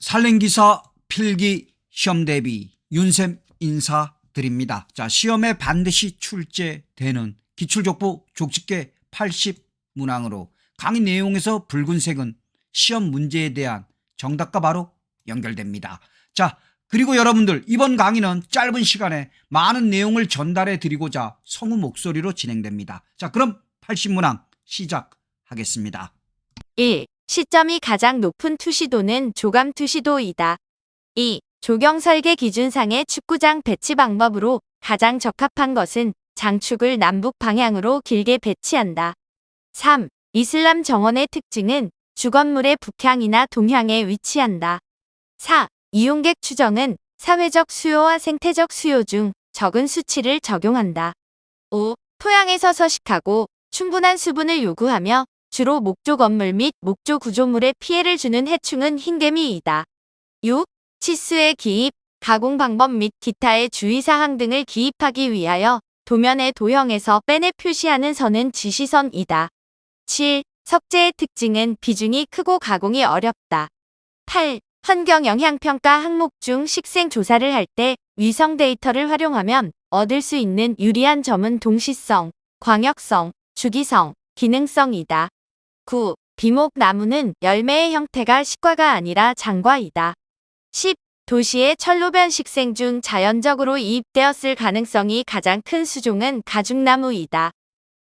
산랭기사 필기 시험 대비 윤쌤 인사드립니다. 자, 시험에 반드시 출제되는 기출족보 족집게 80문항으로 강의 내용에서 붉은색은 시험 문제에 대한 정답과 바로 연결됩니다. 자, 그리고 여러분들 이번 강의는 짧은 시간에 많은 내용을 전달해 드리고자 성우 목소리로 진행됩니다. 자, 그럼 80문항 시작하겠습니다. 1. 시점이 가장 높은 투시도는 조감 투시도이다. 2. 조경 설계 기준상의 축구장 배치 방법으로 가장 적합한 것은 장축을 남북 방향으로 길게 배치한다. 3. 이슬람 정원의 특징은 주건물의 북향이나 동향에 위치한다. 4. 이용객 추정은 사회적 수요와 생태적 수요 중 적은 수치를 적용한다. 5. 토양에서 서식하고 충분한 수분을 요구하며 주로 목조 건물 및 목조 구조물에 피해를 주는 해충은 흰개미이다. 6. 치수의 기입, 가공 방법 및 기타의 주의사항 등을 기입하기 위하여 도면의 도형에서 펜에 표시하는 선은 지시선이다. 7. 석재의 특징은 비중이 크고 가공이 어렵다. 8. 환경영향평가 항목 중 식생 조사를 할 때 위성 데이터를 활용하면 얻을 수 있는 유리한 점은 동시성, 광역성, 주기성, 기능성이다. 9. 비목나무는 열매의 형태가 식과가 아니라 장과이다. 10. 도시의 철로변 식생 중 자연적으로 이입되었을 가능성이 가장 큰 수종은 가죽나무이다.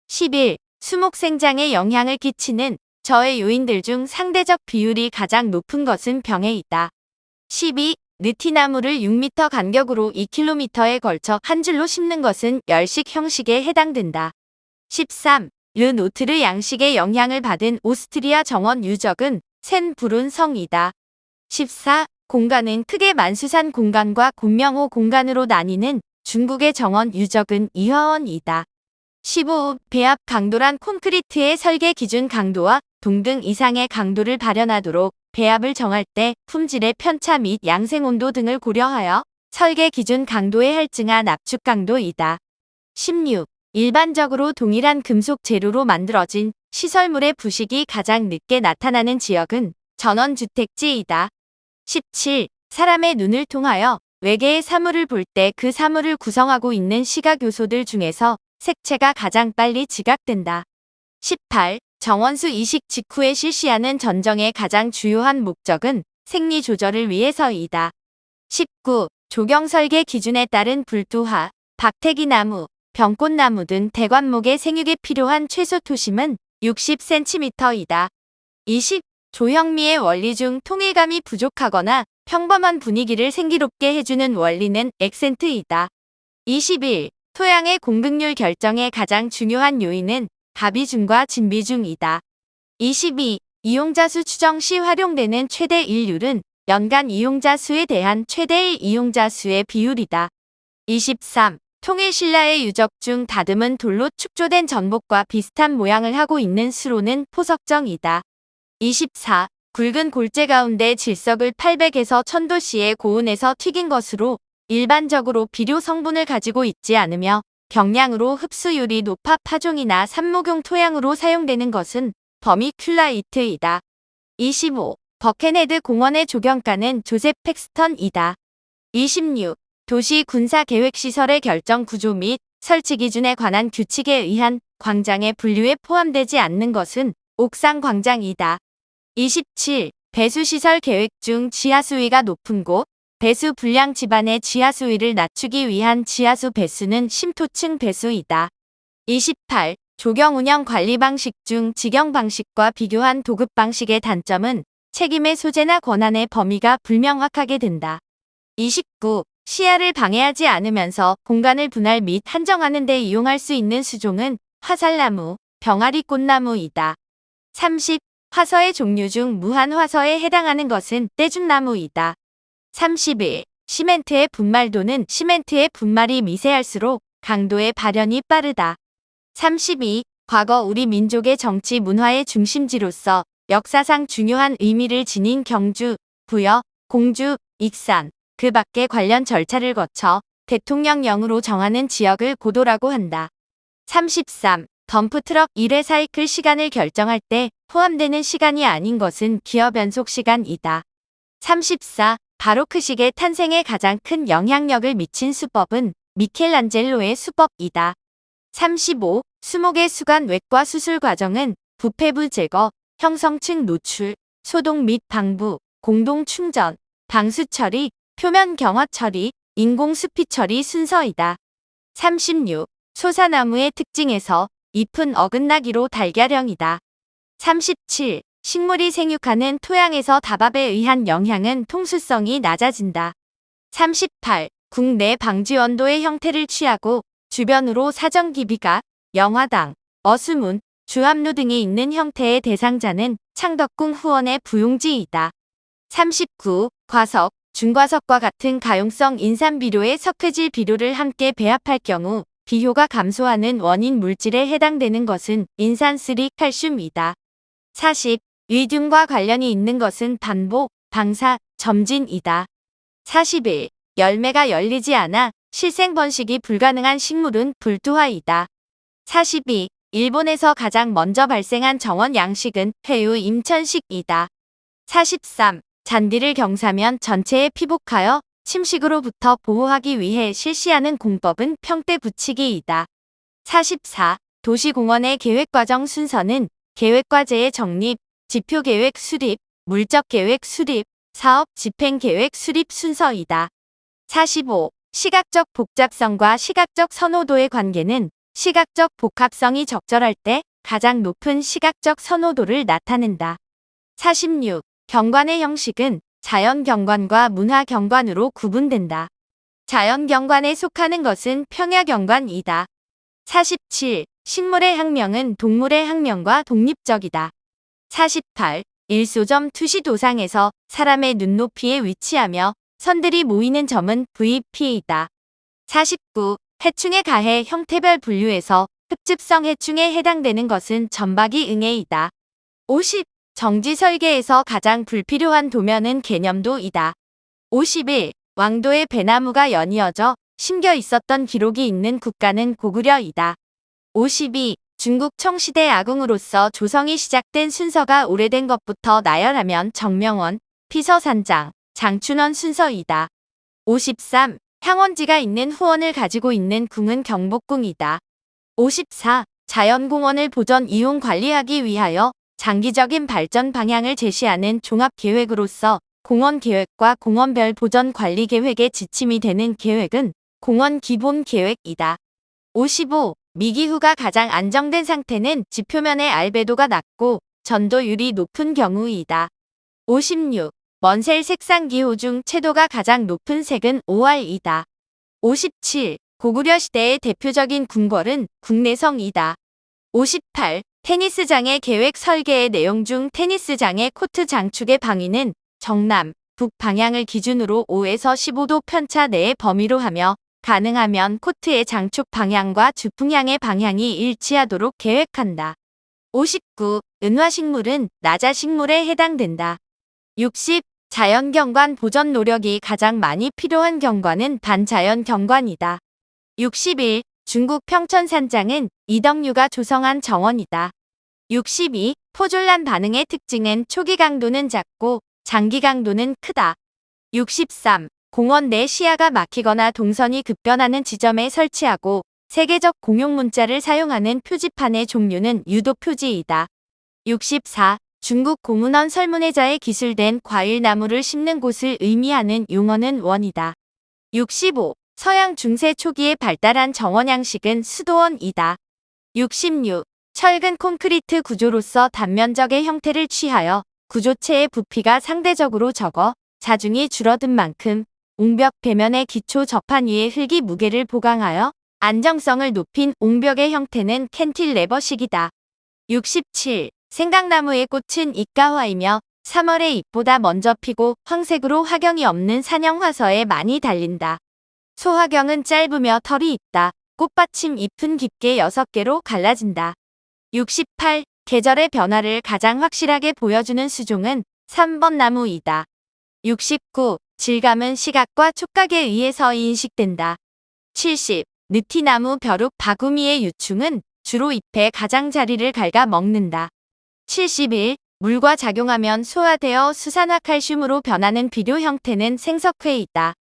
11. 수목 생장에 영향을 끼치는 저해 요인들 중 상대적 비율이 가장 높은 것은 병해이다. 12. 느티나무를 6m 간격으로 2km에 걸쳐 한 줄로 심는 것은 열식 형식에 해당된다. 13. 르노트르 양식의 영향을 받은 오스트리아 정원 유적은 샌브룬성이다. 14. 공간은 크게 만수산 공간과 곤명호 공간으로 나뉘는 중국의 정원 유적은 이화원이다. 15. 배합 강도란 콘크리트의 설계 기준 강도와 동등 이상의 강도를 발현하도록 배합을 정할 때 품질의 편차 및 양생온도 등을 고려하여 설계 기준 강도에 할증한 압축 강도이다. 16. 일반적으로 동일한 금속 재료로 만들어진 시설물의 부식이 가장 늦게 나타나는 지역은 전원주택지이다. 17. 사람의 눈을 통하여 외계의 사물을 볼 때 그 사물을 구성하고 있는 시각 요소들 중에서 색채가 가장 빨리 지각된다. 18. 정원수 이식 직후에 실시하는 전정의 가장 주요한 목적은 생리 조절을 위해서이다. 19. 조경 설계 기준에 따른 불두화, 박태기나무, 병꽃나무 등 대관목의 생육에 필요한 최소 토심은 60cm이다. 20. 조형미의 원리 중 통일감이 부족하거나 평범한 분위기를 생기롭게 해주는 원리는 액센트이다. 21. 토양의 공급률 결정의 가장 중요한 요인은 가비중과 진비중이다. 22. 이용자 수 추정 시 활용되는 최대 일률은 연간 이용자 수에 대한 최대의 이용자 수의 비율이다. 23. 통일신라의 유적 중 다듬은 돌로 축조된 전복과 비슷한 모양을 하고 있는 수로는 포석정이다. 24. 굵은 골재 가운데 질석을 800에서 1000도씨의 고온에서 튀긴 것으로 일반적으로 비료 성분을 가지고 있지 않으며 경량으로 흡수율이 높아 파종이나 삽목용 토양으로 사용되는 것은 버미큘라이트이다. 25. 버켄헤드 공원의 조경가는 조셉 팩스턴이다. 26. 도시 군사계획시설의 결정 구조 및 설치 기준에 관한 규칙에 의한 광장의 분류에 포함되지 않는 것은 옥상 광장이다. 27. 배수시설 계획 중 지하수위가 높은 곳, 배수 불량 지반의 지하수위를 낮추기 위한 지하수 배수는 심토층 배수이다. 28. 조경 운영 관리 방식 중 직영 방식과 비교한 도급 방식의 단점은 책임의 소재나 권한의 범위가 불명확하게 된다. 29. 시야를 방해하지 않으면서 공간을 분할 및 한정하는 데 이용할 수 있는 수종은 화살나무, 병아리 꽃나무이다. 30. 화서의 종류 중 무한 화서에 해당하는 것은 떼죽나무이다. 31. 시멘트의 분말도는 시멘트의 분말이 미세할수록 강도의 발현이 빠르다. 32. 과거 우리 민족의 정치 문화의 중심지로서 역사상 중요한 의미를 지닌 경주, 부여, 공주, 익산, 그 밖의 관련 절차를 거쳐 대통령령으로 정하는 지역을 고도라고 한다. 33. 덤프트럭 1회 사이클 시간을 결정할 때 포함되는 시간이 아닌 것은 기어 변속 시간이다. 34. 바로크식의 탄생에 가장 큰 영향력을 미친 수법은 미켈란젤로의 수법이다. 35. 수목의 수간 외과 수술 과정은 부패부 제거, 형성층 노출, 소독 및 방부, 공동 충전, 방수 처리, 표면 경화 처리, 인공 수피 처리 순서이다. 36. 소사나무의 특징에서 잎은 어긋나기로 달걀형이다. 37. 식물이 생육하는 토양에서 다밥에 의한 영향은 통수성이 낮아진다. 38. 국내 방지 원도의 형태를 취하고 주변으로 사정 기비가, 영화당, 어수문, 주합루 등이 있는 형태의 대상자는 창덕궁 후원의 부용지이다. 39. 과석, 중과석과 같은 가용성 인산비료의 석회질 비료를 함께 배합할 경우 비효가 감소하는 원인 물질에 해당되는 것은 인산쓰리 칼슘이다. 40. 의균과 관련이 있는 것은 반복, 방사, 점진이다. 41. 열매가 열리지 않아 실생 번식이 불가능한 식물은 불투화이다. 42. 일본에서 가장 먼저 발생한 정원 양식은 회유 임천식이다. 43. 잔디를 경사면 전체에 피복하여 침식으로부터 보호하기 위해 실시하는 공법은 평대 붙이기이다. 44. 도시공원의 계획과정 순서는 계획과제의 정립, 지표계획 수립, 물적계획 수립, 사업 집행계획 수립 순서이다. 45. 시각적 복잡성과 시각적 선호도의 관계는 시각적 복합성이 적절할 때 가장 높은 시각적 선호도를 나타낸다. 46. 경관의 형식은 자연경관과 문화경관으로 구분된다. 자연경관에 속하는 것은 평야경관이다. 47. 식물의 학명은 동물의 학명과 독립적이다. 48. 일소점 투시도상에서 사람의 눈높이에 위치하며 선들이 모이는 점은 VP이다. 49. 해충의 가해 형태별 분류에서 흡집성 해충에 해당되는 것은 점박이 응애이다. 50. 정지 설계에서 가장 불필요한 도면은 개념도이다. 51. 왕도의 배나무가 연이어져 심겨 있었던 기록이 있는 국가는 고구려이다. 52. 중국 청시대 아궁으로서 조성이 시작된 순서가 오래된 것부터 나열하면 정명원, 피서산장, 장춘원 순서이다. 53. 향원지가 있는 후원을 가지고 있는 궁은 경복궁이다. 54. 자연공원을 보전 이용 관리하기 위하여 장기적인 발전 방향을 제시하는 종합계획으로서 공원계획과 공원별 보전 관리 계획의 지침이 되는 계획은 공원기본계획이다. 55. 미기후가 가장 안정된 상태는 지표면의 알베도가 낮고 전도율이 높은 경우이다. 56. 먼셀 색상기호 중 채도가 가장 높은 색은 OR이다. 57. 고구려 시대의 대표적인 궁궐은 국내성이다. 58. 테니스장의 계획 설계의 내용 중 테니스장의 코트 장축의 방위는 정남, 북 방향을 기준으로 5에서 15도 편차 내의 범위로 하며 가능하면 코트의 장축 방향과 주풍향의 방향이 일치하도록 계획한다. 59. 은화식물은 나자식물에 해당된다. 60. 자연경관 보전 노력이 가장 많이 필요한 경관은 반자연경관이다. 61. 중국 평천산장은 이덕류가 조성한 정원이다. 62. 포졸란 반응의 특징은 초기 강도는 작고 장기 강도는 크다. 63. 공원 내 시야가 막히거나 동선이 급변하는 지점에 설치하고 세계적 공용 문자를 사용하는 표지판의 종류는 유도 표지이다. 64. 중국 고문원 설문회자에 기술된 과일나무를 심는 곳을 의미하는 용어는 원이다. 65. 서양 중세 초기에 발달한 정원 양식은 수도원이다. 66. 철근 콘크리트 구조로서 단면적의 형태를 취하여 구조체의 부피가 상대적으로 적어 자중이 줄어든 만큼 옹벽 배면의 기초 접한 위에 흙이 무게를 보강하여 안정성을 높인 옹벽의 형태는 캔틸레버식이다. 67. 생강나무의 꽃은 입가화이며 3월에 잎보다 먼저 피고 황색으로 화경이 없는 산영화서에 많이 달린다. 소화경은 짧으며 털이 있다. 꽃받침 잎은 깊게 6개로 갈라진다. 68. 계절의 변화를 가장 확실하게 보여주는 수종은 3번 나무이다. 69. 질감은 시각과 촉각에 의해서 인식된다. 70. 느티나무 벼룩 바구미의 유충은 주로 잎의 가장자리를 갉아 먹는다. 71. 물과 작용하면 소화되어 수산화 칼슘으로 변하는 비료 형태는 생석회이다.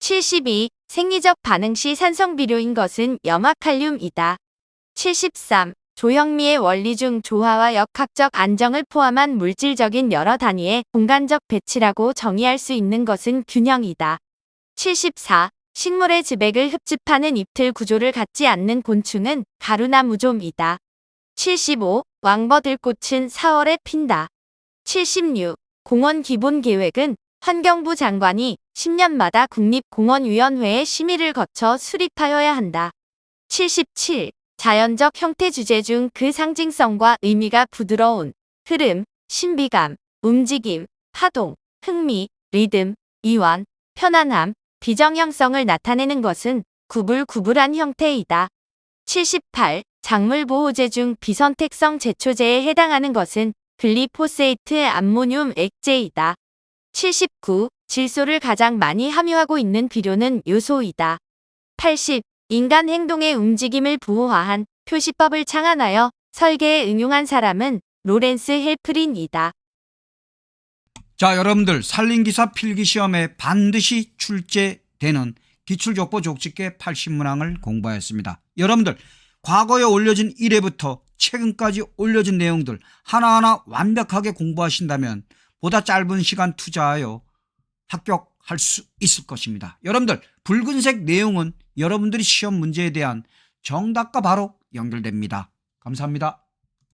72. 생리적 반응 시 산성 비료인 것은 염화칼륨이다. 73. 조형미의 원리 중 조화와 역학적 안정을 포함한 물질적인 여러 단위의 공간적 배치라고 정의할 수 있는 것은 균형이다. 74. 식물의 즙액을 흡집하는 잎틀 구조를 갖지 않는 곤충은 가루나 무좀이다. 75. 왕버들꽃은 4월에 핀다. 76. 공원 기본 계획은 환경부 장관이 10년마다 국립공원위원회의 심의를 거쳐 수립하여야 한다. 77. 자연적 형태 주제 중 그 상징성과 의미가 부드러운 흐름, 신비감, 움직임, 파동, 흥미, 리듬, 이완, 편안함, 비정형성을 나타내는 것은 구불구불한 형태이다. 78. 작물 보호제 중 비선택성 제초제에 해당하는 것은 글리포세이트 암모늄 액제이다. 79. 질소를 가장 많이 함유하고 있는 비료는 요소이다. 80. 인간 행동의 움직임을 부호화한 표시법을 창안하여 설계에 응용한 사람은 로렌스 헬프린이다. 자, 여러분들 산림기사 필기시험에 반드시 출제되는 기출족보 족집게 80문항을 공부하였습니다. 여러분들 과거에 올려진 1회부터 최근까지 올려진 내용들 하나하나 완벽하게 공부하신다면 보다 짧은 시간 투자하여 합격할 수 있을 것입니다. 여러분들 붉은색 내용은 여러분들이 시험 문제에 대한 정답과 바로 연결됩니다. 감사합니다.